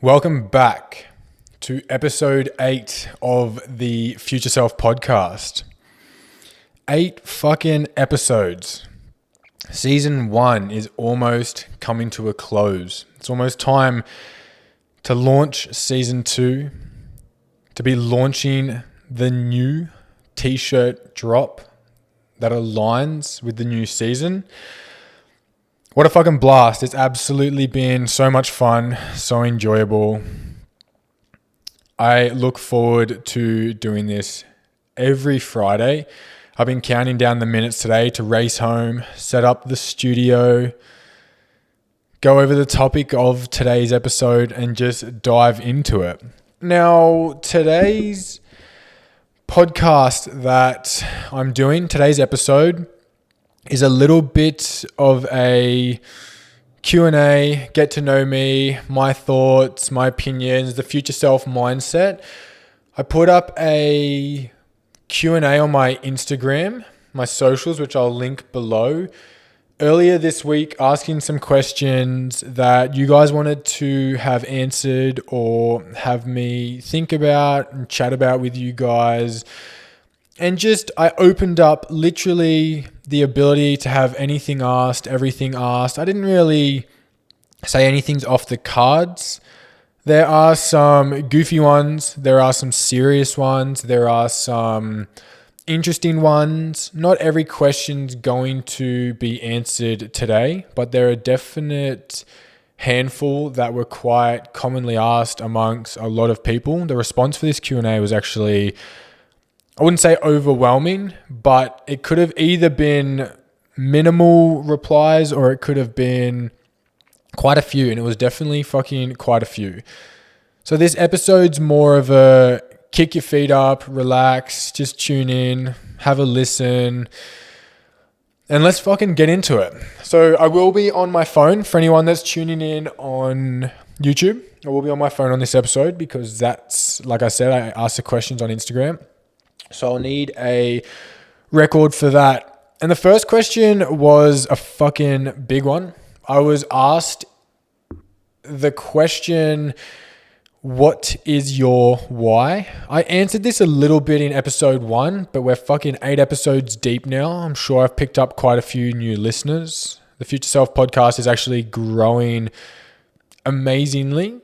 Welcome back to episode 8 of the Future Self podcast. 8 fucking episodes. Season 1 is almost coming to a close. It's almost time to launch season 2, to be launching the new t-shirt drop that aligns with the new season. What a fucking blast. It's absolutely been so much fun, so enjoyable. I look forward to doing this every Friday. I've been counting down the minutes today to race home, set up the studio, go over the topic of today's episode and just dive into it. Now, today's podcast that I'm doing, today's episode, is a little bit of a Q&A, get to know me, my thoughts, my opinions, the future self mindset. I put up a Q&A on my Instagram, my socials, which I'll link below, earlier this week, asking some questions that you guys wanted to have answered or have me think about and chat about with you guys. And just, I opened up literally the ability to have anything asked, everything asked. I didn't really say anything's off the cards. There are some goofy ones. There are some serious ones. There are some interesting ones. Not every question's going to be answered today, but there are a definite handful that were quite commonly asked amongst a lot of people. The response for this Q&A was actually, I wouldn't say overwhelming, but it could have either been minimal replies or it could have been quite a few, and it was definitely fucking quite a few. So this episode's more of a kick your feet up, relax, just tune in, have a listen, and let's fucking get into it. So I will be on my phone for anyone that's tuning in on YouTube. I will be on my phone on this episode because that's, like I said, I asked the questions on Instagram. So I'll need a record for that. And the first question was a fucking big one. I was asked the question, what is your why? I answered this a little bit in episode 1, but we're fucking 8 episodes deep now. I'm sure I've picked up quite a few new listeners. The Future Self podcast is actually growing amazingly.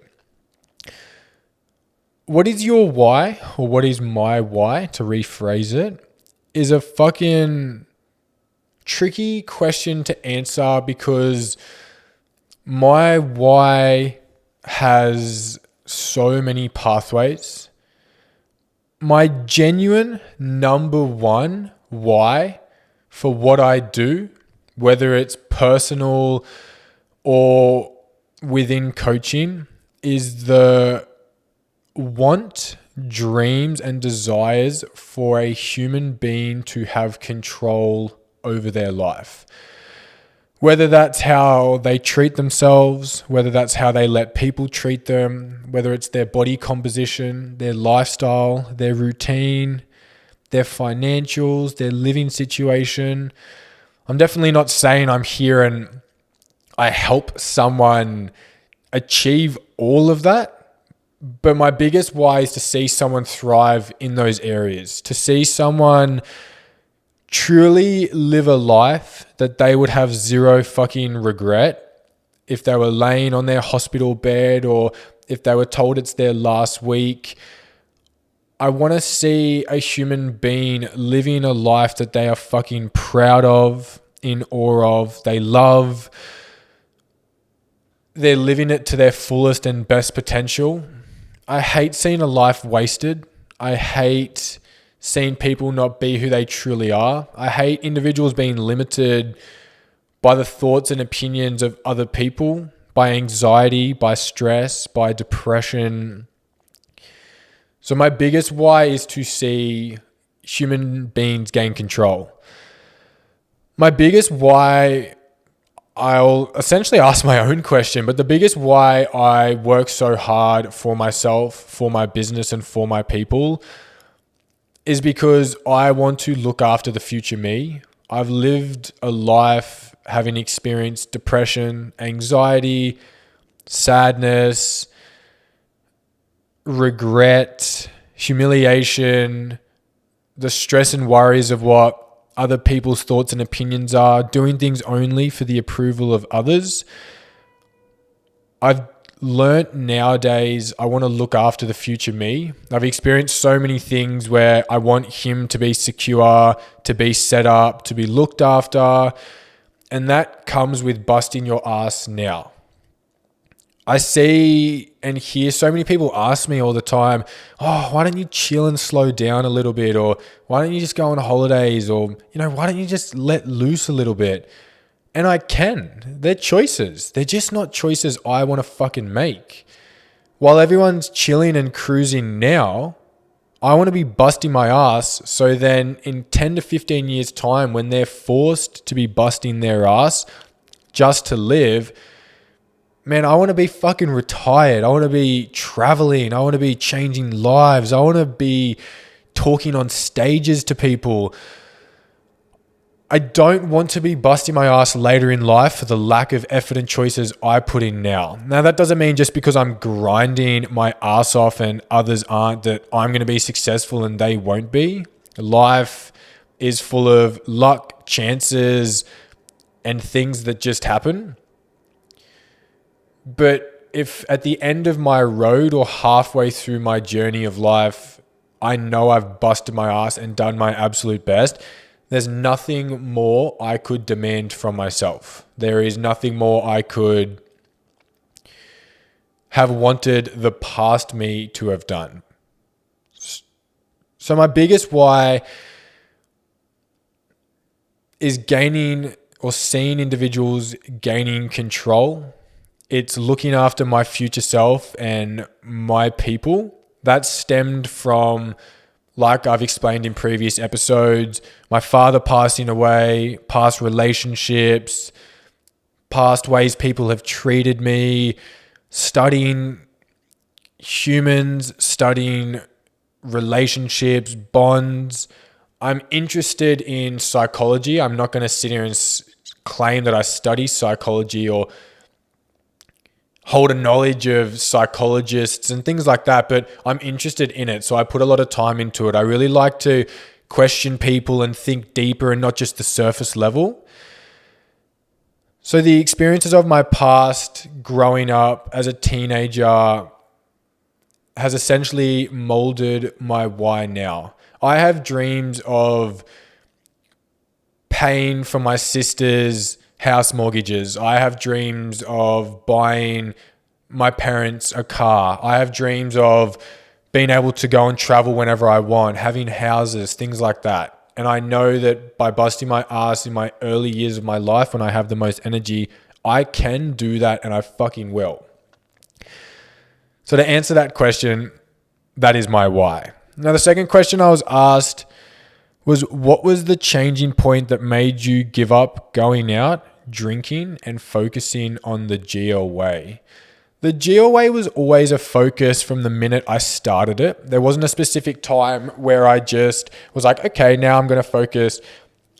What is your why, or what is my why, to rephrase it, is a fucking tricky question to answer because my why has so many pathways. My genuine number one why for what I do, whether it's personal or within coaching, is the want, dreams, and desires for a human being to have control over their life. Whether that's how they treat themselves, whether that's how they let people treat them, whether it's their body composition, their lifestyle, their routine, their financials, their living situation. I'm definitely not saying I'm here and I help someone achieve all of that. But my biggest why is to see someone thrive in those areas, to see someone truly live a life that they would have zero fucking regret if they were laying on their hospital bed or if they were told it's their last week. I want to see a human being living a life that they are fucking proud of, in awe of, they love. They're living it to their fullest and best potential. I hate seeing a life wasted. I hate seeing people not be who they truly are. I hate individuals being limited by the thoughts and opinions of other people, by anxiety, by stress, by depression. So my biggest why is to see human beings gain control. My biggest why, I'll essentially ask my own question, but the biggest why I work so hard for myself, for my business, and for my people is because I want to look after the future me. I've lived a life having experienced depression, anxiety, sadness, regret, humiliation, the stress and worries of what other people's thoughts and opinions are, doing things only for the approval of others. I've learnt nowadays I want to look after the future me. I've experienced so many things where I want him to be secure, to be set up, to be looked after, and that comes with busting your ass now. I see and hear so many people ask me all the time, oh, why don't you chill and slow down a little bit? Or why don't you just go on holidays? Or, why don't you just let loose a little bit? And I can. They're choices. They're just not choices I want to fucking make. While everyone's chilling and cruising now, I want to be busting my ass so then in 10 to 15 years time, when they're forced to be busting their ass just to live, man, I want to be fucking retired. I want to be traveling. I want to be changing lives. I want to be talking on stages to people. I don't want to be busting my ass later in life for the lack of effort and choices I put in now. Now, that doesn't mean just because I'm grinding my ass off and others aren't, that I'm going to be successful and they won't be. Life is full of luck, chances, and things that just happen. But if at the end of my road or halfway through my journey of life, I know I've busted my ass and done my absolute best, there's nothing more I could demand from myself. There is nothing more I could have wanted the past me to have done. So my biggest why is gaining or seeing individuals gaining control. It's looking after my future self and my people. That stemmed from, like I've explained in previous episodes, my father passing away, past relationships, past ways people have treated me, studying humans, studying relationships, bonds. I'm interested in psychology. I'm not going to sit here and claim that I study psychology or hold a knowledge of psychologists and things like that, but I'm interested in it. So I put a lot of time into it. I really like to question people and think deeper and not just the surface level. So the experiences of my past growing up as a teenager has essentially molded my why now. I have dreams of paying for my sister's house mortgages. I have dreams of buying my parents a car. I have dreams of being able to go and travel whenever I want, having houses, things like that. And I know that by busting my ass in my early years of my life, when I have the most energy, I can do that and I fucking will. So to answer that question, that is my why. Now, the second question I was asked was, what was the changing point that made you give up going out, drinking, and focusing on the GL way? The GL way was always a focus from the minute I started it. There wasn't a specific time where I just was like, okay, now I'm going to focus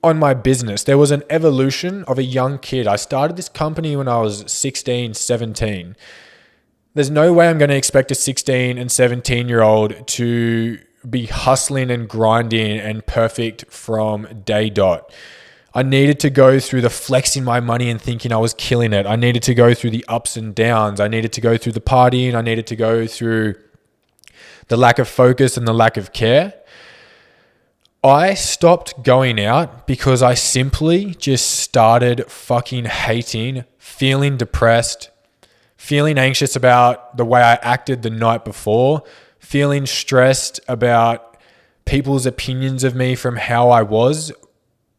on my business. There was an evolution of a young kid. I started this company when I was 16, 17. There's no way I'm going to expect a 16 and 17-year-old to be hustling and grinding and perfect from day dot. I needed to go through the flexing my money and thinking I was killing it. I needed to go through the ups and downs. I needed to go through the partying. I needed to go through the lack of focus and the lack of care. I stopped going out because I simply just started fucking hating, feeling depressed, feeling anxious about the way I acted the night before, feeling stressed about people's opinions of me from how I was,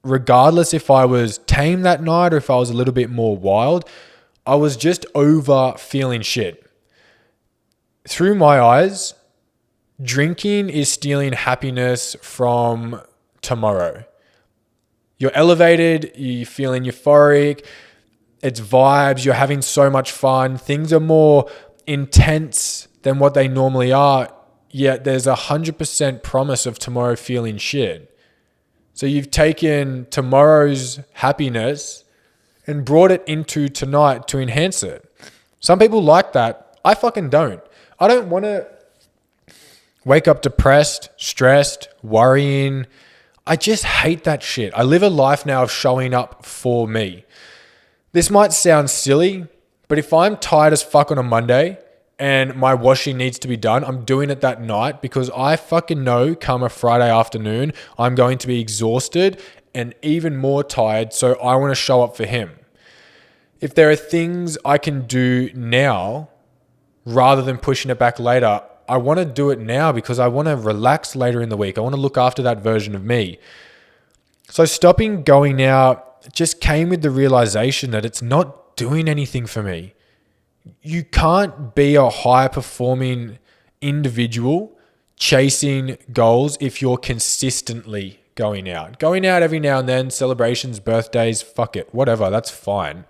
regardless if I was tame that night or if I was a little bit more wild. I was just over feeling shit. Through my eyes, drinking is stealing happiness from tomorrow. You're elevated, you're feeling euphoric, it's vibes, you're having so much fun, things are more intense than what they normally are, yet there's 100% promise of tomorrow feeling shit. So you've taken tomorrow's happiness and brought it into tonight to enhance it. Some people like that. I fucking don't. I don't want to Wake up depressed, stressed, worrying. I just hate that shit. I live a life now of showing up for me. This might sound silly, but if I'm tired as fuck on a Monday and my washing needs to be done, I'm doing it that night because I fucking know come a Friday afternoon, I'm going to be exhausted and even more tired. So I want to show up for him. If there are things I can do now rather than pushing it back later, I want to do it now because I want to relax later in the week. I want to look after that version of me. So stopping going out just came with the realization that it's not doing anything for me. You can't be a high performing individual chasing goals if you're consistently going out. Going out every now and then, celebrations, birthdays, fuck it, whatever, that's fine.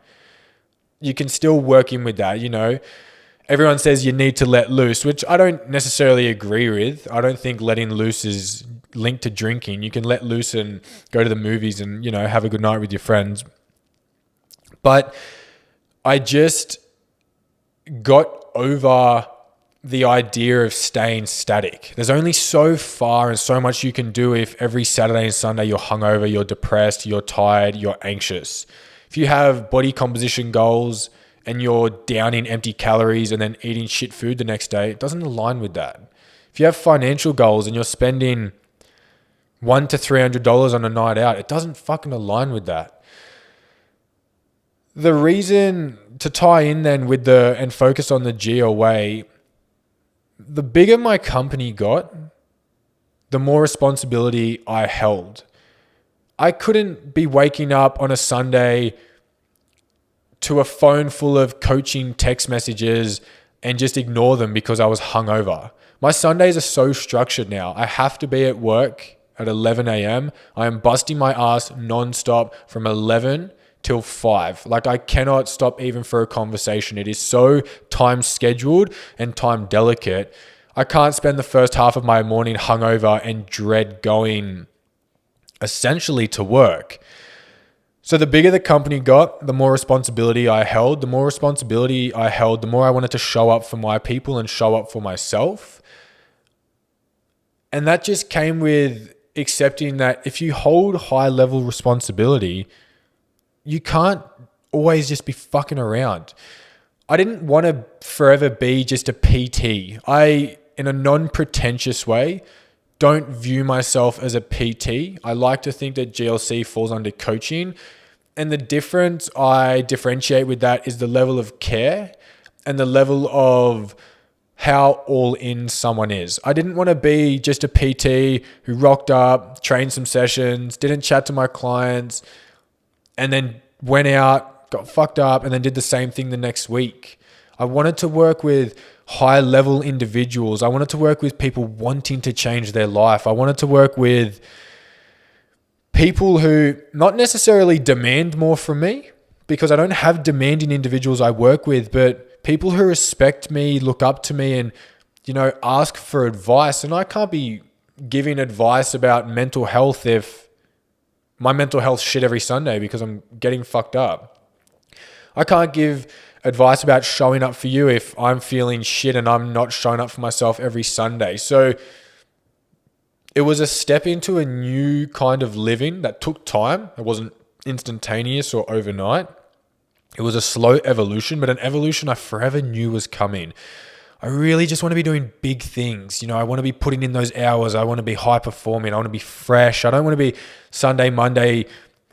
You can still work in with that, you know. Everyone says you need to let loose, which I don't necessarily agree with. I don't think letting loose is linked to drinking. You can let loose and go to the movies and, you know, have a good night with your friends. But I just got over the idea of staying static. There's only so far and so much you can do if every Saturday and Sunday you're hungover, you're depressed, you're tired, you're anxious. If you have body composition goals and you're downing empty calories and then eating shit food the next day, it doesn't align with that. If you have financial goals and you're spending $100 to $300 on a night out, it doesn't fucking align with that. The reason to tie in then with and focus on the Geo way, the bigger my company got, the more responsibility I held. I couldn't be waking up on a Sunday to a phone full of coaching text messages and just ignore them because I was hungover. My Sundays are so structured now. I have to be at work at 11 a.m. I am busting my ass nonstop from 11 till 5. Like I cannot stop even for a conversation. It is so time scheduled and time delicate. I can't spend the first half of my morning hungover and dread going essentially to work. So the bigger the company got, the more responsibility I held. The more responsibility I held, the more I wanted to show up for my people and show up for myself. And that just came with accepting that if you hold high level responsibility, you can't always just be fucking around. I didn't want to forever be just a PT. I, in a non-pretentious way, don't view myself as a PT. I like to think that GLC falls under coaching. And the difference I differentiate with that is the level of care and the level of how all in someone is. I didn't want to be just a PT who rocked up, trained some sessions, didn't chat to my clients, and then went out, got fucked up, and then did the same thing the next week. I wanted to work with high-level individuals. I wanted to work with people wanting to change their life. I wanted to work with people who not necessarily demand more from me, because I don't have demanding individuals I work with, but people who respect me, look up to me, and, you know, ask for advice. And I can't be giving advice about mental health if my mental health shit every Sunday because I'm getting fucked up. I can't give advice about showing up for you if I'm feeling shit and I'm not showing up for myself every Sunday. So it was a step into a new kind of living that took time. It wasn't instantaneous or overnight. It was a slow evolution, but an evolution I forever knew was coming. I really just want to be doing big things. You know, I want to be putting in those hours. I want to be high performing. I want to be fresh. I don't want to be Sunday, Monday,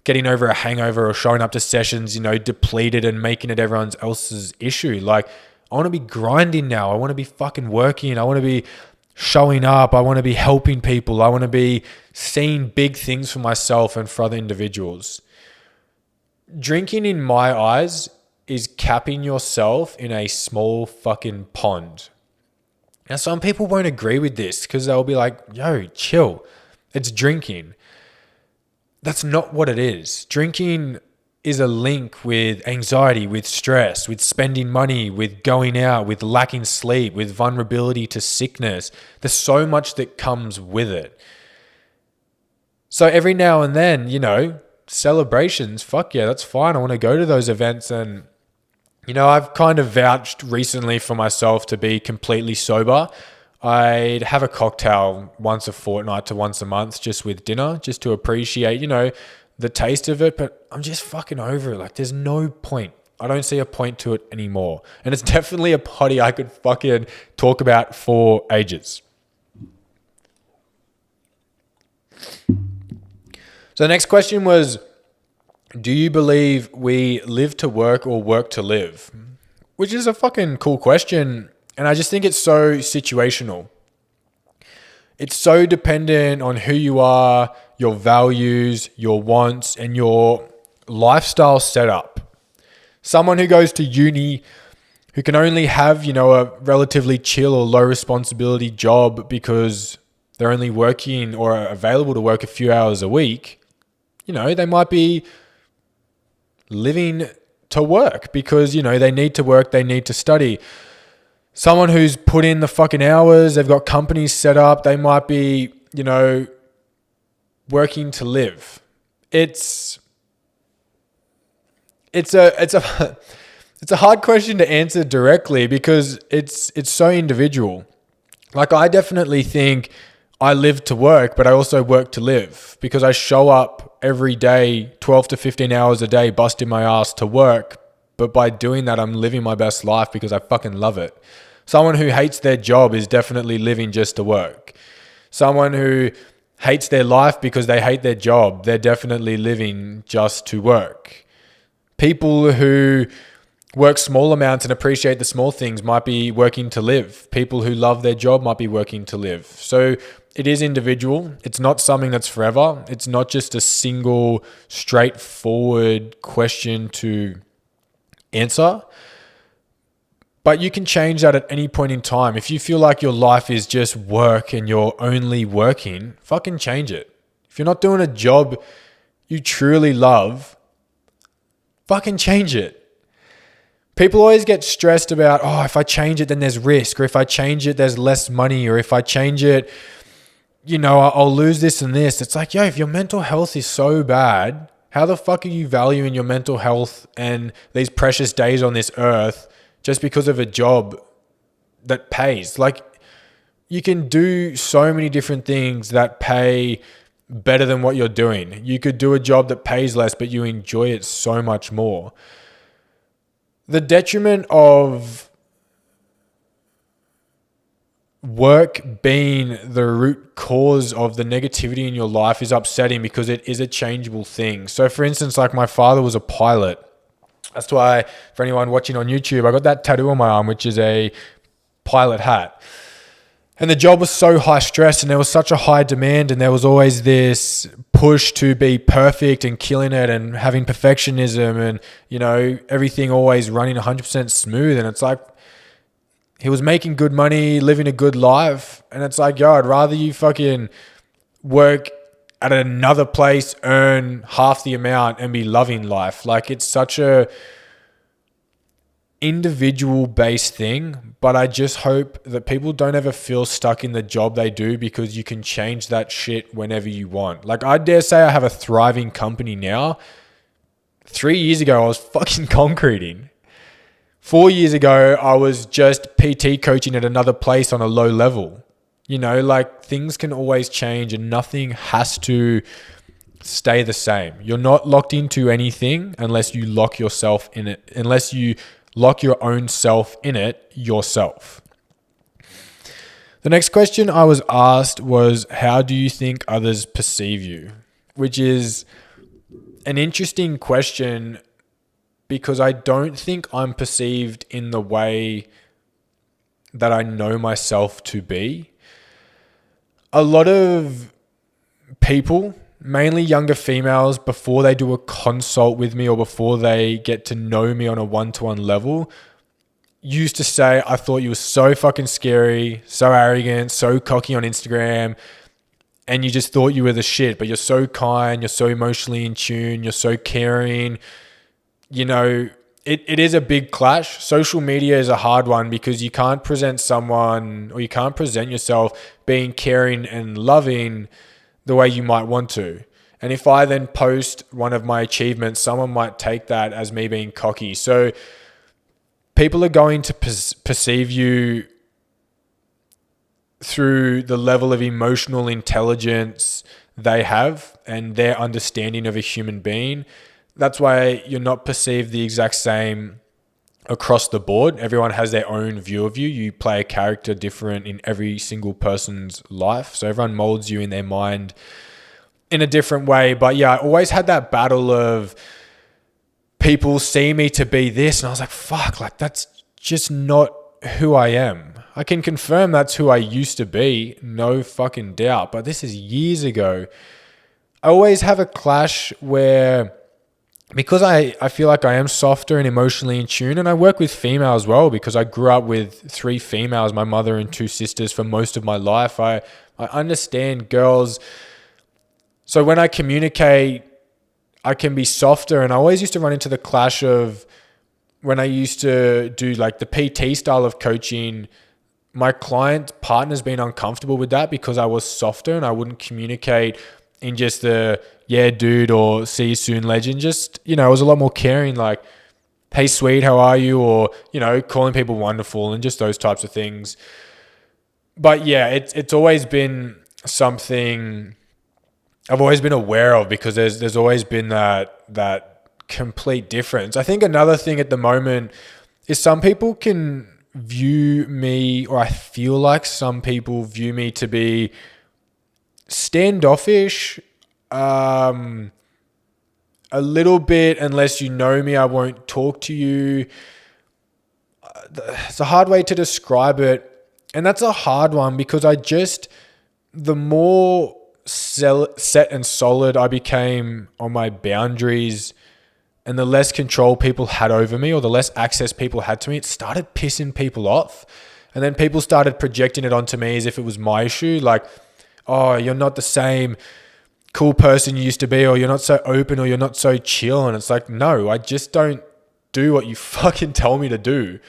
getting over a hangover or showing up to sessions, you know, depleted and making it everyone else's issue. Like, I want to be grinding now. I want to be fucking working. I want to be showing up. I want to be helping people. I want to be seeing big things for myself and for other individuals. Drinking, in my eyes, is capping yourself in a small fucking pond. Now, some people won't agree with this because they'll be like, yo, chill. It's drinking. That's not what it is. Drinking is a link with anxiety, with stress, with spending money, with going out, with lacking sleep, with vulnerability to sickness. There's so much that comes with it. So every now and then, you know, celebrations, fuck yeah, that's fine. I want to go to those events. And, you know, I've kind of vouched recently for myself to be completely sober. I'd have a cocktail once a fortnight to once a month just with dinner, just to appreciate, the taste of it. But I'm just fucking over it. Like, there's no point. I don't see a point to it anymore. And it's definitely a potty I could fucking talk about for ages. So the next question was, do you believe we live to work or work to live? Which is a fucking cool question. And I just think it's so situational. It's so dependent on who you are, your values, your wants, and your lifestyle setup. Someone who goes to uni, who can only have, a relatively chill or low responsibility job because they're only working or are available to work a few hours a week, they might be living to work because, they need to work, they need to study. Someone who's put in the fucking hours, they've got companies set up, they might be, working to live. It's a hard question to answer directly because it's so individual. Like, I definitely think I live to work, but I also work to live because I show up every day, 12 to 15 hours a day, busting my ass to work. But by doing that, I'm living my best life because I fucking love it. Someone who hates their job is definitely living just to work. Someone who hates their life because they hate their job, they're definitely living just to work. People who work small amounts and appreciate the small things might be working to live. People who love their job might be working to live. So it is individual. It's not something that's forever. It's not just a single straightforward question to answer. But you can change that at any point in time. If you feel like your life is just work and you're only working, fucking change it. If you're not doing a job you truly love, fucking change it. People always get stressed about, if I change it, then there's risk. Or if I change it, there's less money. Or if I change it, I'll lose this and this. It's like, if your mental health is so bad, how the fuck are you valuing your mental health and these precious days on this earth just because of a job that pays? Like, you can do so many different things that pay better than what you're doing. You could do a job that pays less, but you enjoy it so much more. The detriment of work being the root cause of the negativity in your life is upsetting because it is a changeable thing. So for instance, like, my father was a pilot. That's why, for anyone watching on YouTube, I got that tattoo on my arm, which is a pilot hat. And the job was so high stress and there was such a high demand and there was always this push to be perfect and killing it and having perfectionism and, everything always running 100% smooth. And it's like, he was making good money, living a good life. And it's like, I'd rather you fucking work at another place, earn half the amount and be loving life. Like, it's such a individual based thing, but I just hope that people don't ever feel stuck in the job they do because you can change that shit whenever you want. Like, I dare say I have a thriving company now. 3 years ago, I was fucking concreting. 4 years ago, I was just PT coaching at another place on a low level. Like, things can always change and nothing has to stay the same. You're not locked into anything unless you lock yourself in it, unless you lock your own self in it yourself. The next question I was asked was, how do you think others perceive you? Which is an interesting question because I don't think I'm perceived in the way that I know myself to be. A lot of people, mainly younger females, before they do a consult with me or before they get to know me on a one-to-one level, used to say, I thought you were so fucking scary, so arrogant, so cocky on Instagram, and you just thought you were the shit, but you're so kind, you're so emotionally in tune, you're so caring. It is a big clash. Social media is a hard one because you can't present someone or you can't present yourself being caring and loving the way you might want to. And if I then post one of my achievements, someone might take that as me being cocky. So people are going to perceive you through the level of emotional intelligence they have and their understanding of a human being. That's why you're not perceived the exact same across the board. Everyone has their own view of you. You play a character different in every single person's life. So everyone molds you in their mind in a different way. But yeah, I always had that battle of people see me to be this. And I was like, fuck, like that's just not who I am. I can confirm that's who I used to be. No fucking doubt. But this is years ago. I always have a clash where, because I feel like I am softer and emotionally in tune, and I work with females as well because I grew up with 3 females, my mother and 2 sisters for most of my life. I understand girls. So when I communicate, I can be softer, and I always used to run into the clash of when I used to do like the PT style of coaching, my client partner's been uncomfortable with that because I was softer and I wouldn't communicate in just the, yeah, dude, or see you soon legend. Just, I was a lot more caring, like, hey, sweet, how are you? Or, calling people wonderful and just those types of things. But yeah, it's always been something I've always been aware of because there's always been that complete difference. I think another thing at the moment is some people can view me, or I feel like some people view me to be standoffish, a little bit. Unless you know me, I won't talk to you. It's a hard way to describe it, and that's a hard one because the more set and solid I became on my boundaries and the less control people had over me, or the less access people had to me, it started pissing people off. And then people started projecting it onto me as if it was my issue. Like, oh, you're not the same cool person you used to be, or you're not so open, or you're not so chill. And it's like, no, I just don't do what you fucking tell me to do.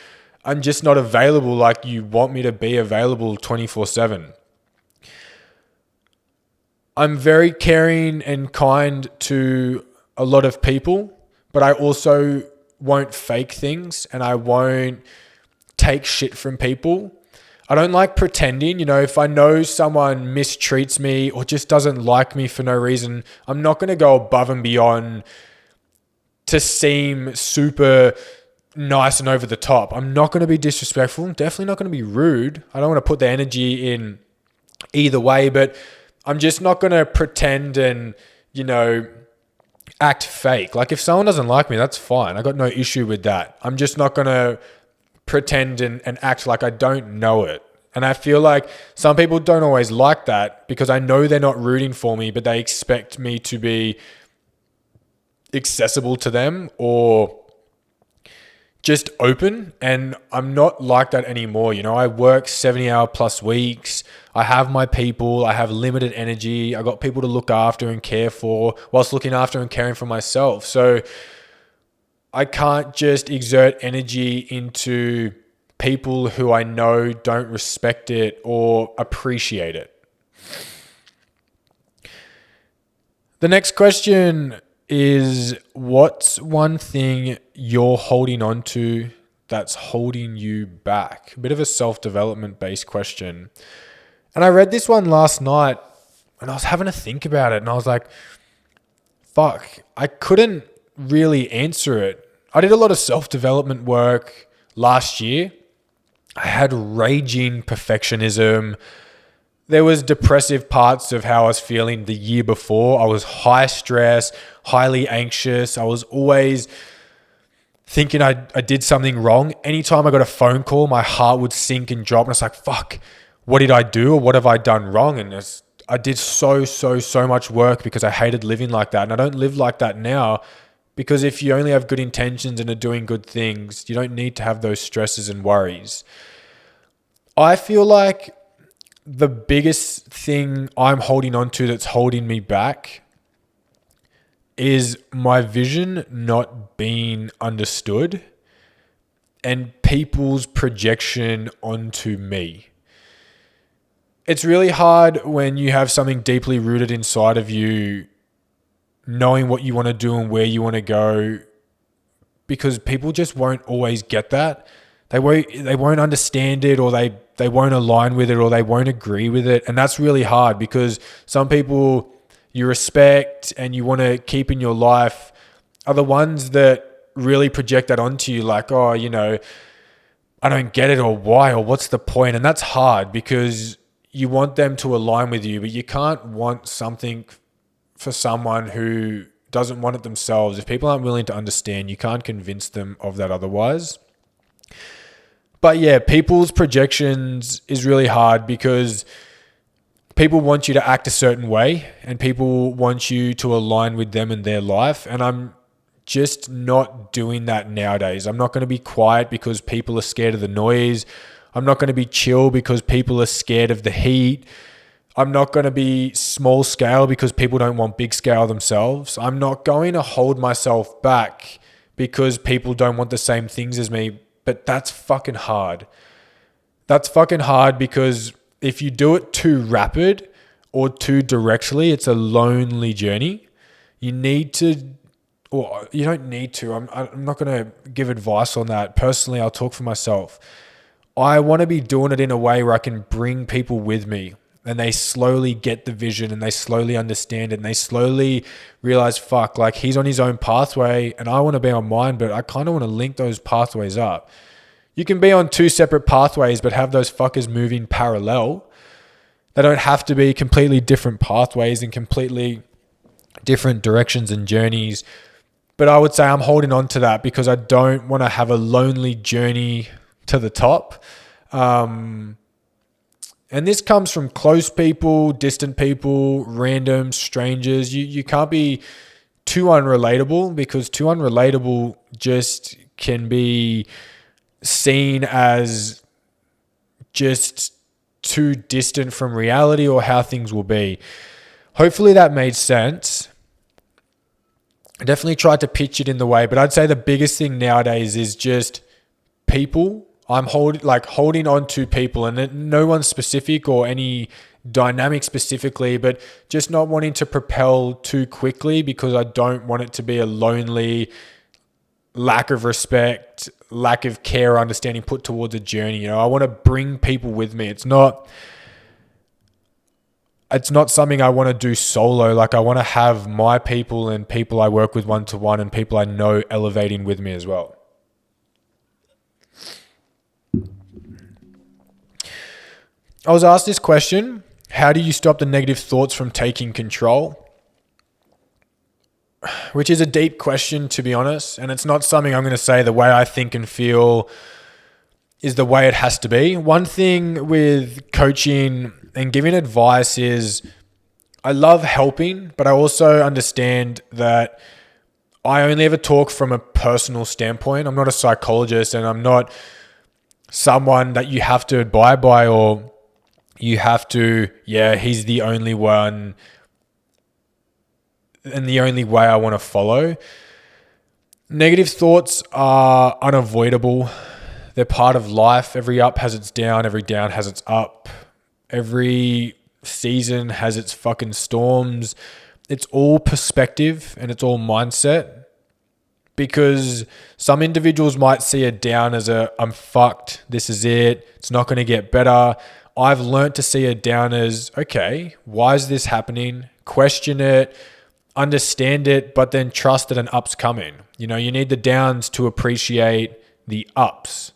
I'm just not available like you want me to be available 24/7. I'm very caring and kind to a lot of people, but I also won't fake things and I won't take shit from people. I don't like pretending. If I know someone mistreats me or just doesn't like me for no reason, I'm not going to go above and beyond to seem super nice and over the top. I'm not going to be disrespectful. I'm definitely not going to be rude. I don't want to put the energy in either way, but I'm just not going to pretend and, act fake. Like if someone doesn't like me, that's fine. I got no issue with that. I'm just not going to pretend and act like I don't know it. And I feel like some people don't always like that because I know they're not rooting for me, but they expect me to be accessible to them or just open. And I'm not like that anymore. I work 70-hour plus weeks. I have my people. I have limited energy. I got people to look after and care for whilst looking after and caring for myself. So I can't just exert energy into people who I know don't respect it or appreciate it. The next question is, what's one thing you're holding on to that's holding you back? A bit of a self-development based question. And I read this one last night and I was having to think about it and I was like, fuck, I couldn't really answer it. I did a lot of self-development work last year. I had raging perfectionism. There was depressive parts of how I was feeling the year before. I was high stress, highly anxious. I was always thinking I did something wrong. Anytime I got a phone call, my heart would sink and drop. And it's like, fuck, what did I do or what have I done wrong? And I did so much work because I hated living like that. And I don't live like that now because if you only have good intentions and are doing good things, you don't need to have those stresses and worries. I feel like the biggest thing I'm holding on to that's holding me back is my vision not being understood and people's projection onto me. It's really hard when you have something deeply rooted inside of you, knowing what you want to do and where you want to go, because people just won't always get that. They won't understand it, or they won't align with it, or they won't agree with it. And that's really hard, because some people you respect and you want to keep in your life are the ones that really project that onto you, like, oh, I don't get it, or why, or what's the point? And that's hard, because you want them to align with you, but you can't want something for someone who doesn't want it themselves. If people aren't willing to understand, you can't convince them of that otherwise. But yeah, people's projections is really hard, because people want you to act a certain way and people want you to align with them in their life. And I'm just not doing that nowadays. I'm not going to be quiet because people are scared of the noise. I'm not going to be chill because people are scared of the heat. I'm not going to be small scale because people don't want big scale themselves. I'm not going to hold myself back because people don't want the same things as me. But that's fucking hard. That's fucking hard, because if you do it too rapid or too directly, it's a lonely journey. You need to, or you don't need to. I'm not going to give advice on that. Personally, I'll talk for myself. I want to be doing it in a way where I can bring people with me, and they slowly get the vision, and they slowly understand it, and they slowly realize, fuck, like, he's on his own pathway and I want to be on mine, but I kind of want to link those pathways up. You can be on two separate pathways, but have those fuckers moving parallel. They don't have to be completely different pathways and completely different directions and journeys. But I would say I'm holding on to that because I don't want to have a lonely journey to the top. And this comes from close people, distant people, random strangers. You can't be too unrelatable, because too unrelatable just can be seen as just too distant from reality or how things will be. Hopefully that made sense. I definitely tried to pitch it in the way, but I'd say the biggest thing nowadays is just people. I'm holding on to people, and no one specific or any dynamic specifically, but just not wanting to propel too quickly, because I don't want it to be a lonely, lack of respect, lack of care, understanding put towards a journey. I want to bring people with me. It's not something I want to do solo. Like, I want to have my people and people I work with one-to-one and people I know elevating with me as well. I was asked this question: how do you stop the negative thoughts from taking control? Which is a deep question, to be honest. And it's not something I'm going to say the way I think and feel is the way it has to be. One thing with coaching and giving advice is I love helping, but I also understand that I only ever talk from a personal standpoint. I'm not a psychologist, and I'm not someone that you have to abide by, or you have to, he's the only one and the only way I want to follow. Negative thoughts are unavoidable. They're part of life. Every up has its down. Every down has its up. Every season has its fucking storms. It's all perspective and it's all mindset, because some individuals might see a down as I'm fucked. This is it. It's not going to get better. I've learned to see a down as, okay, why is this happening? Question it, understand it, but then trust that an up's coming. You need the downs to appreciate the ups.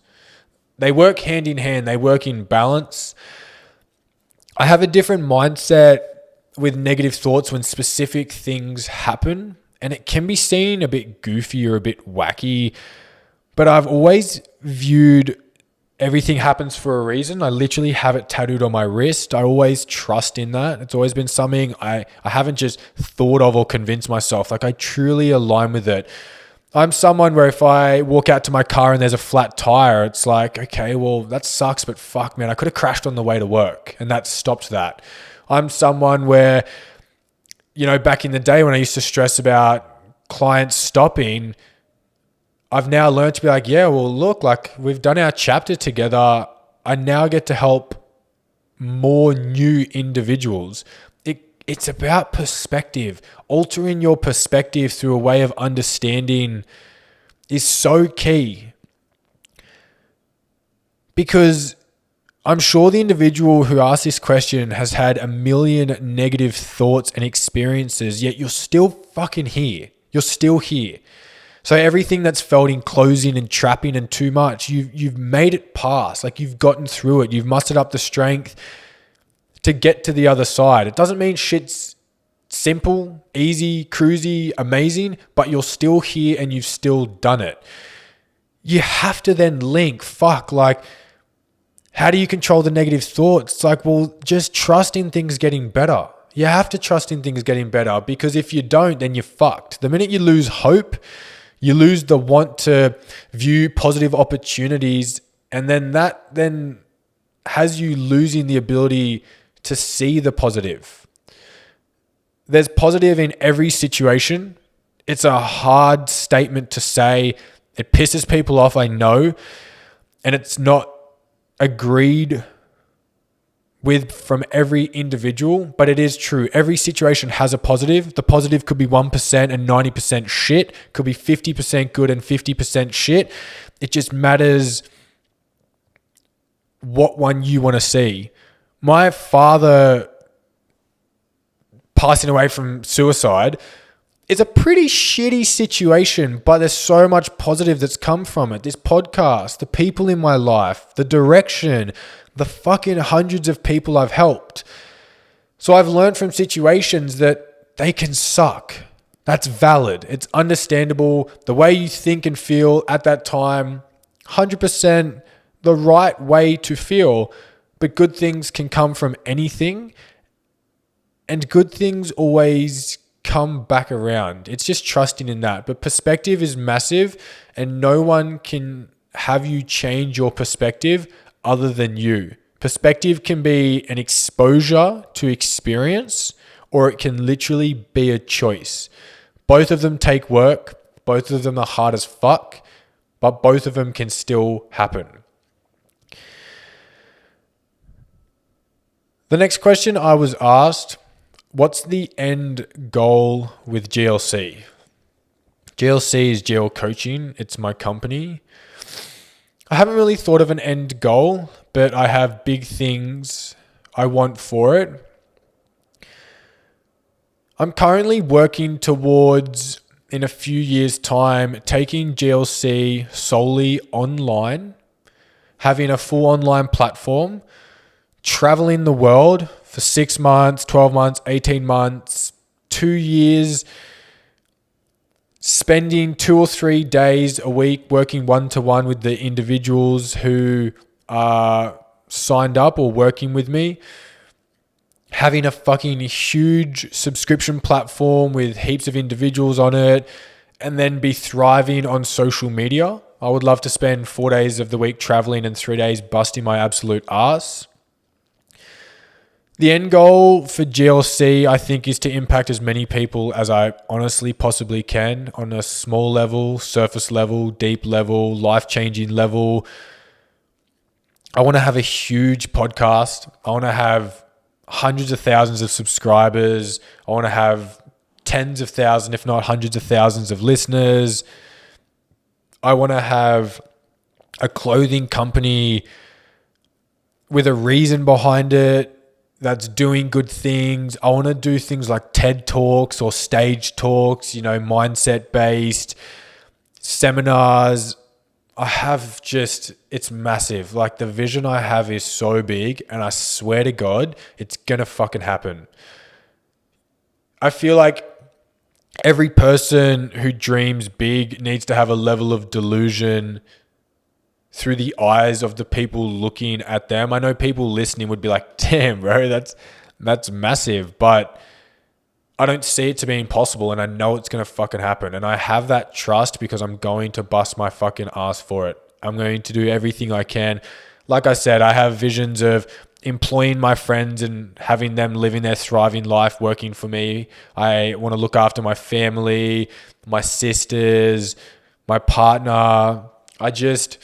They work hand in hand. They work in balance. I have a different mindset with negative thoughts when specific things happen, and it can be seen a bit goofy or a bit wacky, but I've always viewed everything happens for a reason. I literally have it tattooed on my wrist. I always trust in that. It's always been something I haven't just thought of or convinced myself. Like, I truly align with it. I'm someone where if I walk out to my car and there's a flat tire, it's like, okay, well, that sucks, but fuck, man, I could have crashed on the way to work, and that stopped that. I'm someone where, back in the day when I used to stress about clients stopping, I've now learned to be like, yeah, well, look, like, we've done our chapter together. I now get to help more new individuals. It's about perspective. Altering your perspective through a way of understanding is so key. Because I'm sure the individual who asked this question has had a million negative thoughts and experiences, yet you're still fucking here. You're still here. So everything that's felt enclosing and trapping and too much, you've made it past. Like, you've gotten through it. You've mustered up the strength to get to the other side. It doesn't mean shit's simple, easy, cruisy, amazing, but you're still here and you've still done it. You have to then link, how do you control the negative thoughts? It's like, well, just trust in things getting better. You have to trust in things getting better, because if you don't, then you're fucked. The minute you lose hope, you lose the want to view positive opportunities, and then that then has you losing the ability to see the positive. There's positive in every situation. It's a hard statement to say. It pisses people off, I know, and it's not agreed with from every individual, but it is true. Every situation has a positive. The positive could be 1% and 90% shit, could be 50% good and 50% shit. It just matters what one you want to see. My father passing away from suicide is a pretty shitty situation, but there's so much positive that's come from it. This podcast, the people in my life, the direction, the fucking hundreds of people I've helped. So I've learned from situations that they can suck. That's valid. It's understandable. The way you think and feel at that time, 100% the right way to feel. But good things can come from anything. And good things always come back around. It's just trusting in that. But perspective is massive, and no one can have you change your perspective other than you. Perspective can be an exposure to experience, or it can literally be a choice. Both of them take work. Both of them are hard as fuck, but both of them can still happen. The next question I was asked, what's the end goal with GLC? GLC is GL Coaching. It's my company. I haven't really thought of an end goal, but I have big things I want for it. I'm currently working towards, in a few years' time, taking GLC solely online, having a full online platform, traveling the world for 6 months, 12 months, 18 months, 2 years, spending 2 or 3 days a week working one-to-one with the individuals who are signed up or working with me, having a fucking huge subscription platform with heaps of individuals on it, and then be thriving on social media. I would love to spend 4 days of the week traveling and 3 days busting my absolute ass. The end goal for GLC, I think, is to impact as many people as I honestly possibly can on a small level, surface level, deep level, life-changing level. I want to have a huge podcast. I want to have hundreds of thousands of subscribers. I want to have tens of thousands, if not hundreds of thousands of listeners. I want to have a clothing company with a reason behind it that's doing good things. I want to do things like TED Talks or stage talks, mindset based seminars. It's massive. Like, the vision I have is so big, and I swear to God, it's going to fucking happen. I feel like every person who dreams big needs to have a level of delusion through the eyes of the people looking at them. I know people listening would be like, damn, bro, that's massive. But I don't see it to be impossible, and I know it's going to fucking happen. And I have that trust because I'm going to bust my fucking ass for it. I'm going to do everything I can. Like I said, I have visions of employing my friends and having them living their thriving life working for me. I want to look after my family, my sisters, my partner. I just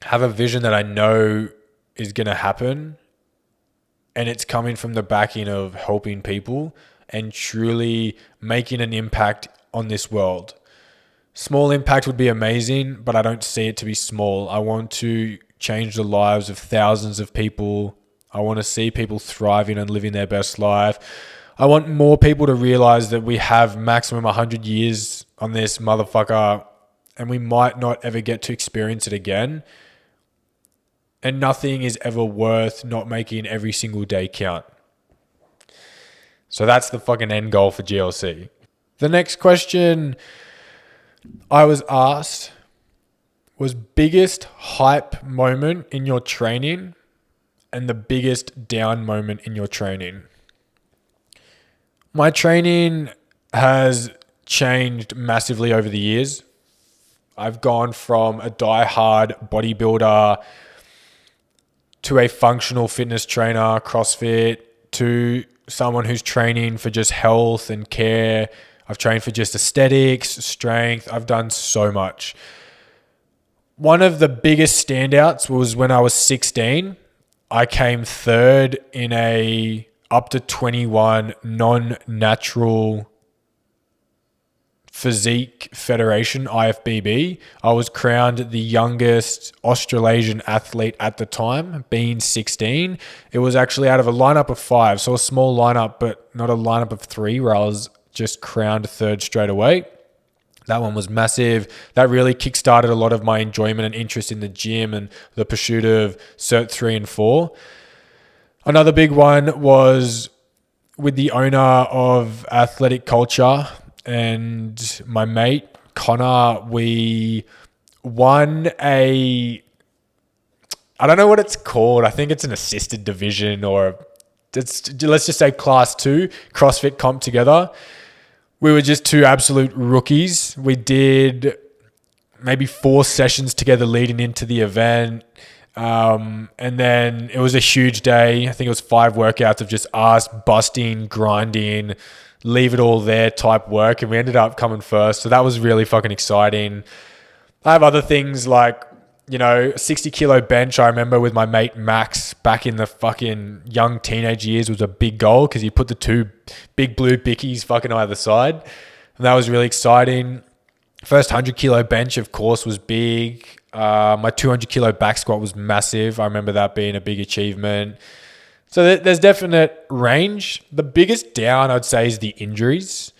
have a vision that I know is going to happen, and it's coming from the backing of helping people and truly making an impact on this world. Small impact would be amazing, but I don't see it to be small. I want to change the lives of thousands of people. I want to see people thriving and living their best life. I want more people to realize that we have maximum 100 years on this motherfucker and we might not ever get to experience it again. And nothing is ever worth not making every single day count. So that's the fucking end goal for GLC. The next question I was asked was biggest hype moment in your training and the biggest down moment in your training. My training has changed massively over the years. I've gone from a die-hard bodybuilder to a functional fitness trainer, CrossFit, to someone who's training for just health and care. I've trained for just aesthetics, strength. I've done so much. One of the biggest standouts was when I was 16. I came third in a up to 21 non-natural physique federation, IFBB. I was crowned the youngest Australasian athlete at the time, being 16. It was actually out of a lineup of 5, so a small lineup, but not a lineup of 3 where I was just crowned third straight away. That one was massive. That really kickstarted a lot of my enjoyment and interest in the gym and the pursuit of Cert 3 and 4. Another big one was with the owner of Athletic Culture and my mate, Connor. We won I don't know what it's called. I think it's an assisted division or let's just say class 2 CrossFit comp together. We were just 2 absolute rookies. We did maybe 4 sessions together leading into the event. And then it was a huge day. I think it was 5 workouts of just us busting, grinding, leave it all there type work. And we ended up coming first. So that was really fucking exciting. I have other things like, a 60 kilo bench. I remember with my mate Max back in the fucking young teenage years was a big goal because he put the 2 big blue bickies fucking either side. And that was really exciting. First 100 kilo bench, of course, was big. My 200 kilo back squat was massive. I remember that being a big achievement. So there's definite range. The biggest down, I'd say, is the injuries.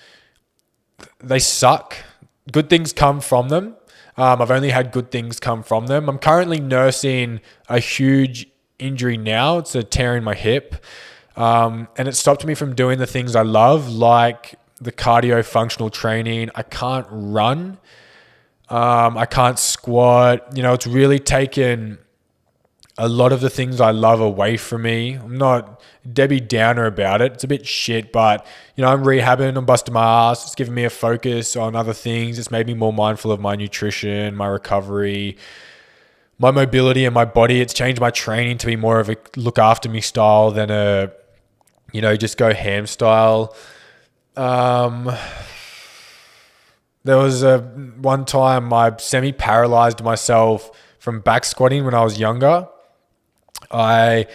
They suck. Good things come from them. I've only had good things come from them. I'm currently nursing a huge injury now. It's a tear in my hip. And it stopped me from doing the things I love, like the cardio functional training. I can't run. I can't squat. It's really taken a lot of the things I love away from me. I'm not Debbie Downer about it. It's a bit shit, but I'm rehabbing, I'm busting my ass. It's given me a focus on other things. It's made me more mindful of my nutrition, my recovery, my mobility and my body. It's changed my training to be more of a look after me style than a, just go ham style. There was one time I semi-paralyzed myself from back squatting when I was younger. I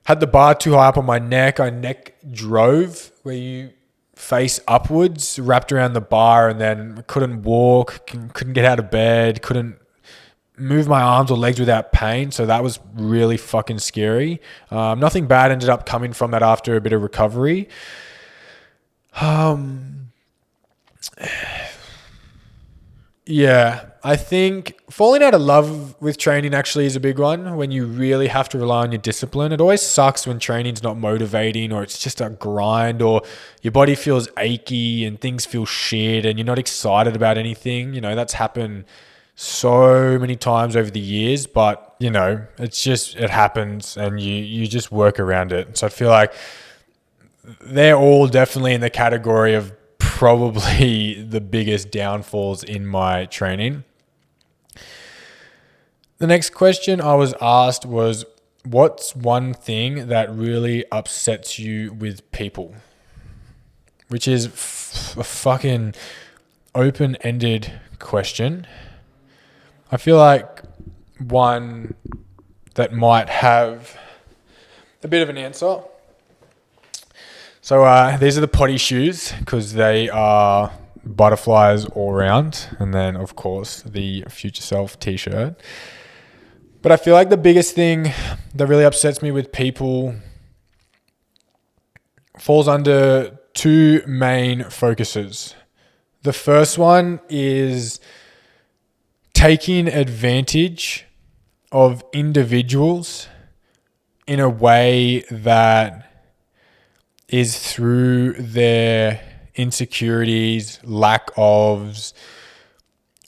had the bar too high up on my neck. I neck drove, where you face upwards, wrapped around the bar, and then couldn't walk, couldn't get out of bed, couldn't move my arms or legs without pain. So that was really fucking scary. Nothing bad ended up coming from that after a bit of recovery. Yeah, I think falling out of love with training actually is a big one when you really have to rely on your discipline. It always sucks when training's not motivating or it's just a grind or your body feels achy and things feel shit and you're not excited about anything. That's happened so many times over the years, but it happens and you just work around it. So I feel like they're all definitely in the category of probably the biggest downfalls in my training. The next question I was asked was, what's one thing that really upsets you with people? Which is a fucking open-ended question. I feel like one that might have a bit of an answer. So these are the potty shoes because they are butterflies all around. And then, of course, the Future Self t-shirt. But I feel like the biggest thing that really upsets me with people falls under two main focuses. The first one is taking advantage of individuals in a way that is through their insecurities, lack ofs,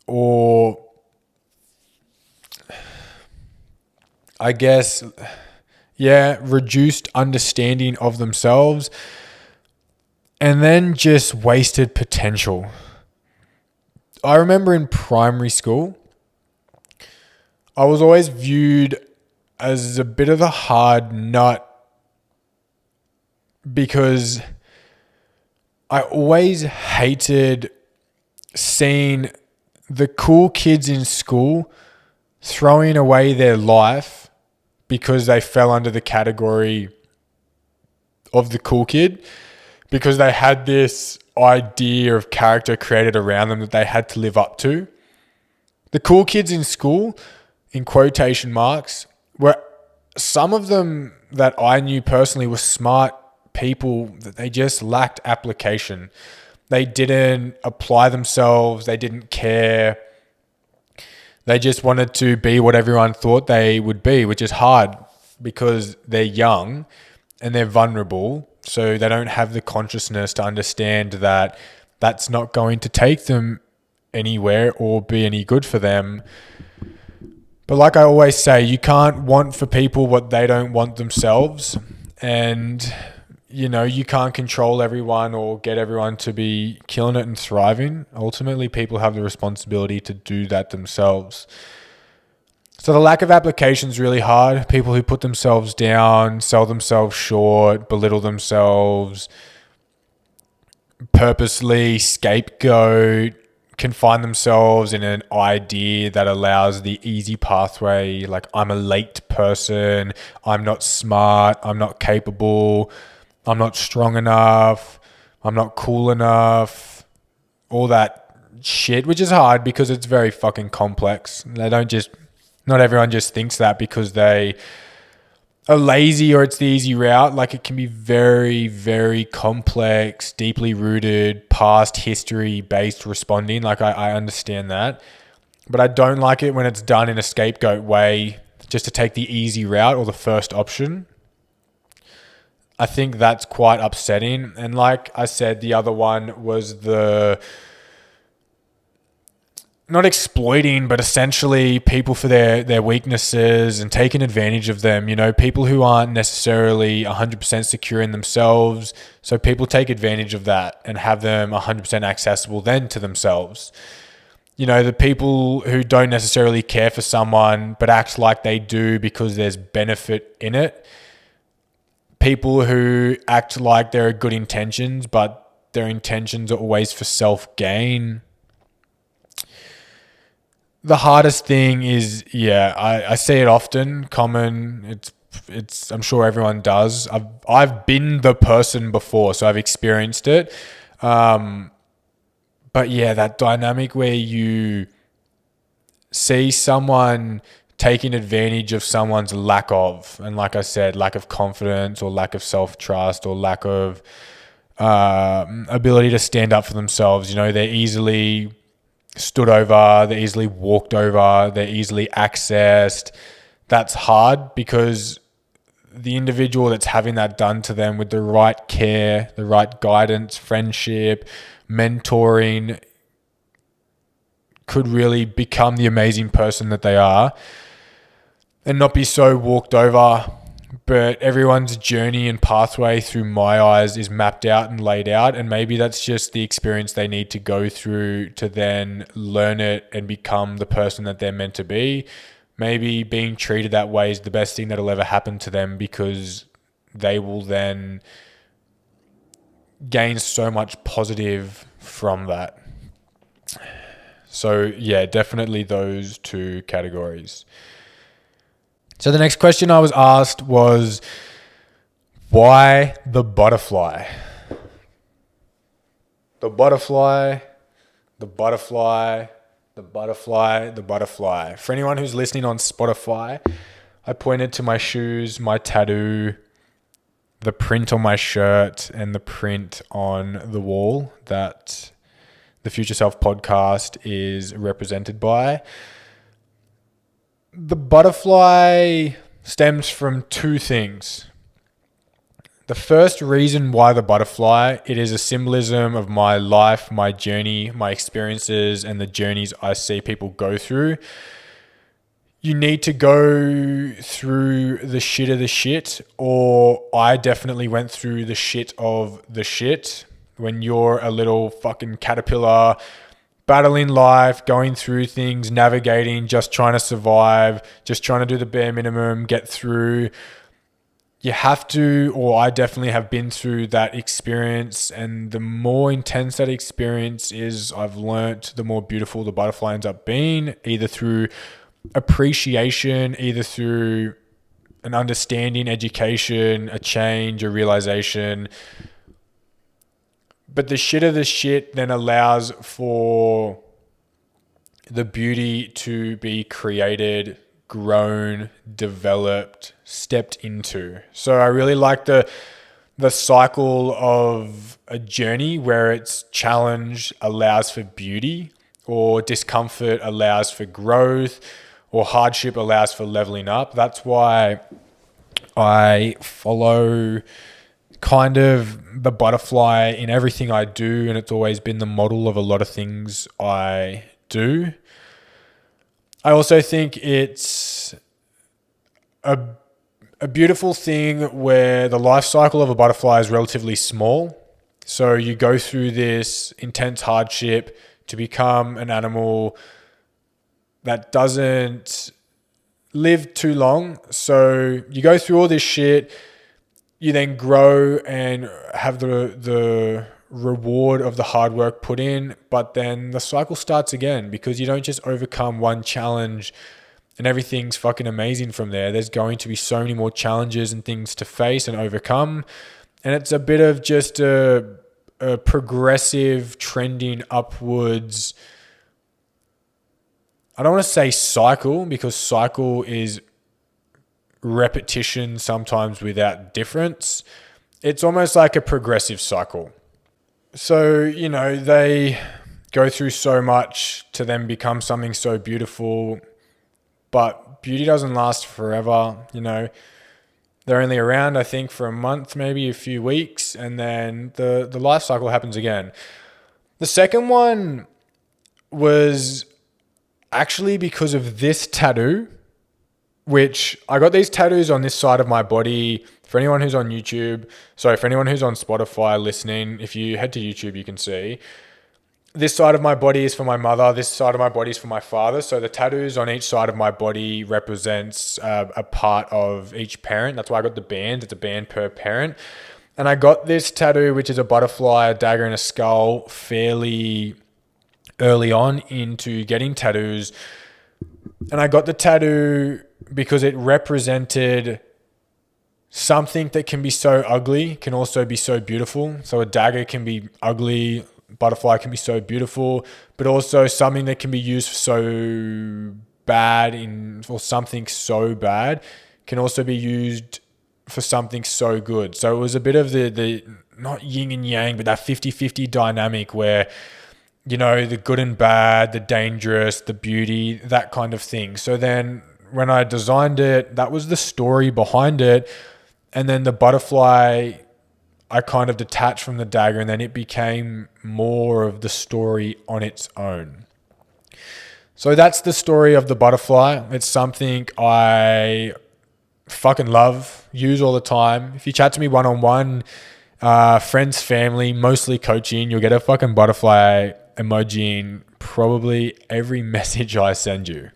or I guess, reduced understanding of themselves, and then just wasted potential. I remember in primary school, I was always viewed as a bit of a hard nut because I always hated seeing the cool kids in school throwing away their life because they fell under the category of the cool kid, because they had this idea of character created around them that they had to live up to. The cool kids in school, in quotation marks, were some of them that I knew personally were smart people that they just lacked application. They didn't apply themselves. They didn't care. They just wanted to be what everyone thought they would be, which is hard because they're young and they're vulnerable. So they don't have the consciousness to understand that that's not going to take them anywhere or be any good for them. But like I always say, you can't want for people what they don't want themselves. And, you can't control everyone or get everyone to be killing it and thriving. Ultimately, people have the responsibility to do that themselves. So the lack of application is really hard. People who put themselves down, sell themselves short, belittle themselves, purposely scapegoat, can find themselves in an idea that allows the easy pathway, like I'm a late person, I'm not smart, I'm not capable, I'm not strong enough, I'm not cool enough, all that shit, which is hard because it's very fucking complex. Not everyone just thinks that because they are lazy or it's the easy route. Like it can be very, very complex, deeply rooted, past history based responding. Like I understand that, but I don't like it when it's done in a scapegoat way just to take the easy route or the first option. I think that's quite upsetting. And like I said, the other one was not exploiting, but essentially people for their weaknesses and taking advantage of them. People who aren't necessarily 100% secure in themselves. So people take advantage of that and have them 100% accessible then to themselves. The people who don't necessarily care for someone, but act like they do because there's benefit in it. People who act like there are good intentions, but their intentions are always for self-gain. The hardest thing is, I see it often, common. It's. I'm sure everyone does. I've been the person before, so I've experienced it. But that dynamic where you see someone taking advantage of someone's lack of, and like I said, lack of confidence or lack of self-trust or lack of ability to stand up for themselves. They're easily stood over, they're easily walked over, they're easily accessed. That's hard because the individual that's having that done to them with the right care, the right guidance, friendship, mentoring could really become the amazing person that they are and not be so walked over. But everyone's journey and pathway through my eyes is mapped out and laid out. And maybe that's just the experience they need to go through to then learn it and become the person that they're meant to be. Maybe being treated that way is the best thing that'll ever happen to them because they will then gain so much positive from that. So definitely those two categories. So the next question I was asked was, why the butterfly? The butterfly, the butterfly, the butterfly, the butterfly. For anyone who's listening on Spotify, I pointed to my shoes, my tattoo, the print on my shirt, and the print on the wall that the Future Self podcast is represented by. The butterfly stems from two things. The first reason why the butterfly, it is a symbolism of my life, my journey, my experiences, and the journeys I see people go through. You need to go through the shit of the shit, or I definitely went through the shit of the shit. When you're a little fucking caterpillar, battling life, going through things, navigating, just trying to survive, just trying to do the bare minimum, get through. You have to, or I definitely have been through that experience, and the more intense that experience is, I've learnt, the more beautiful the butterfly ends up being, either through appreciation, either through an understanding, education, a change, a realization. But the shit of the shit then allows for the beauty to be created, grown, developed, stepped into. So I really like the cycle of a journey where it's challenge allows for beauty, or discomfort allows for growth, or hardship allows for leveling up. That's why I follow kind of the butterfly in everything I do, and it's always been the model of a lot of things I do. I also think it's a beautiful thing where the life cycle of a butterfly is relatively small. So you go through this intense hardship to become an animal that doesn't live too long. So you go through all this shit, you then grow and have the reward of the hard work put in, but then the cycle starts again, because you don't just overcome one challenge and everything's fucking amazing from there. There's going to be so many more challenges and things to face and overcome. And it's a bit of just a progressive trending upwards. I don't want to say cycle, because cycle is repetition sometimes without difference. It's almost like a progressive cycle. So, they go through so much to then become something so beautiful, but beauty doesn't last forever. They're only around, I think, for a month, maybe a few weeks, and then the life cycle happens again. The second one was actually because of this tattoo, which I got these tattoos on this side of my body. For anyone who's on YouTube, for anyone who's on Spotify listening, if you head to YouTube, you can see this side of my body is for my mother. This side of my body is for my father. So the tattoos on each side of my body represents a part of each parent. That's why I got the band. It's a band per parent. And I got this tattoo, which is a butterfly, a dagger, and a skull, fairly early on into getting tattoos. And I got the tattoo because it represented something that can be so ugly, can also be so beautiful. So a dagger can be ugly, butterfly can be so beautiful, but also something that can be used so bad or something so bad can also be used for something so good. So it was a bit of the not yin and yang, but that 50-50 dynamic where, the good and bad, the dangerous, the beauty, that kind of thing. So then when I designed it, that was the story behind it. And then the butterfly, I kind of detached from the dagger, and then it became more of the story on its own. So that's the story of the butterfly. It's something I fucking love, use all the time. If you chat to me one-on-one, friends, family, mostly coaching, you'll get a fucking butterfly emoji in probably every message I send you.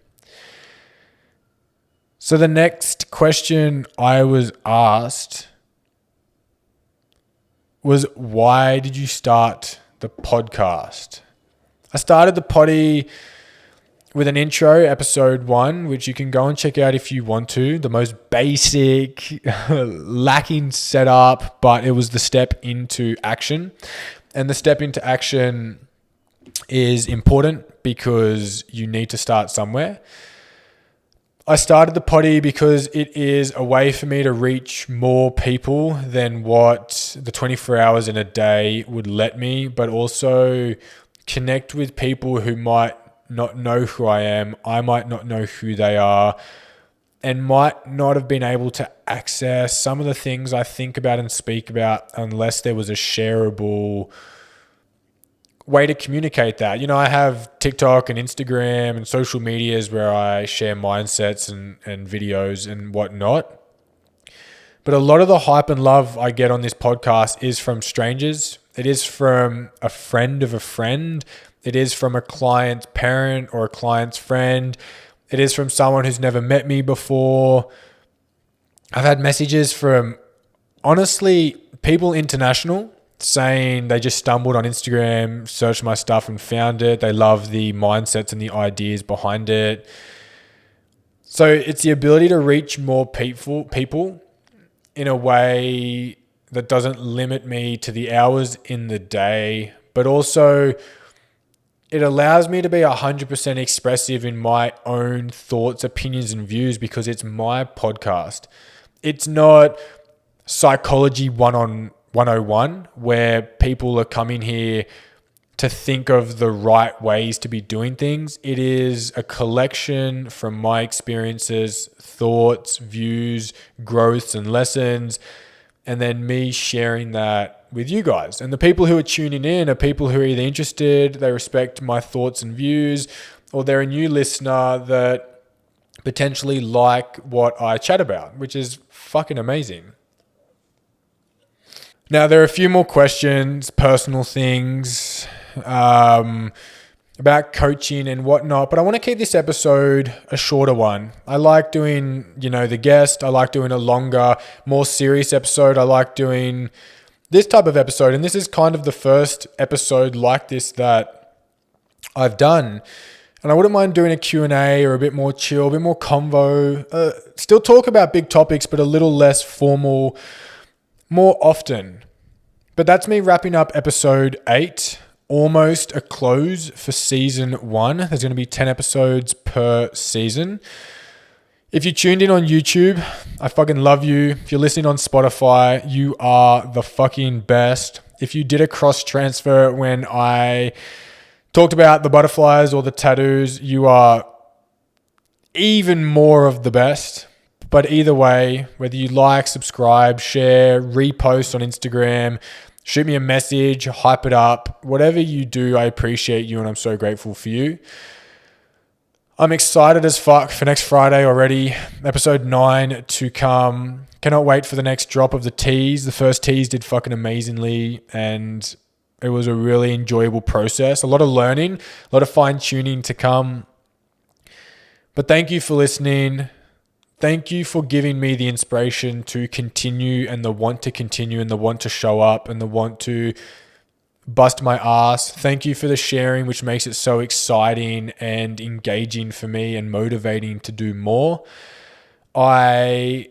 So the next question I was asked was, why did you start the podcast? I started the potty with an intro, episode 1, which you can go and check out if you want to. The most basic, lacking setup, but it was the step into action. And the step into action is important because you need to start somewhere. I started the potty because it is a way for me to reach more people than what the 24 hours in a day would let me, but also connect with people who might not know who I am. I might not know who they are and might not have been able to access some of the things I think about and speak about unless there was a shareable way to communicate that. You know, I have TikTok and Instagram and social medias where I share mindsets and videos and whatnot. But a lot of the hype and love I get on this podcast is from strangers. It is from a friend of a friend. It is from a client's parent or a client's friend. It is from someone who's never met me before. I've had messages from, honestly, people international saying they just stumbled on Instagram, searched my stuff and found it. They love the mindsets and the ideas behind it. So it's the ability to reach more people in a way that doesn't limit me to the hours in the day, but also it allows me to be 100% expressive in my own thoughts, opinions, and views because it's my podcast. It's not psychology 101 where people are coming here to think of the right ways to be doing things. It is a collection from my experiences, thoughts, views, growths, and lessons, and then me sharing that with you guys. And the people who are tuning in are people who are either interested, they respect my thoughts and views, or they're a new listener that potentially like what I chat about, which is fucking amazing. Now, there are a few more questions, personal things, about coaching and whatnot, but I want to keep this episode a shorter one. I like doing, the guest. I like doing a longer, more serious episode. I like doing this type of episode, and this is kind of the first episode like this that I've done. And I wouldn't mind doing a Q&A or a bit more chill, a bit more convo. Still talk about big topics, but a little less formal, more often. But that's me wrapping up episode 8. Almost a close for season 1. There's going to be 10 episodes per season. If you tuned in on YouTube, I fucking love you. If you're listening on Spotify, you are the fucking best. If you did a cross transfer when I talked about the butterflies or the tattoos, you are even more of the best. But either way, whether you like, subscribe, share, repost on Instagram, shoot me a message, hype it up, whatever you do, I appreciate you and I'm so grateful for you. I'm excited as fuck for next Friday already. Episode 9 to come. Cannot wait for the next drop of the tease. The first tease did fucking amazingly and it was a really enjoyable process. A lot of learning, a lot of fine tuning to come. But thank you for listening. Thank you for giving me the inspiration to continue and the want to continue and the want to show up and the want to bust my ass. Thank you for the sharing, which makes it so exciting and engaging for me and motivating to do more. I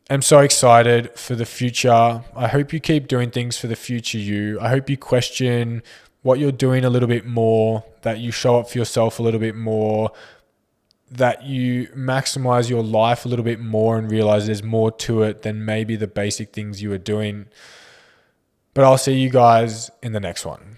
am so excited for the future. I hope you keep doing things for the future you. I hope you question what you're doing a little bit more, that you show up for yourself a little bit more, that you maximize your life a little bit more and realize there's more to it than maybe the basic things you are doing. But I'll see you guys in the next one.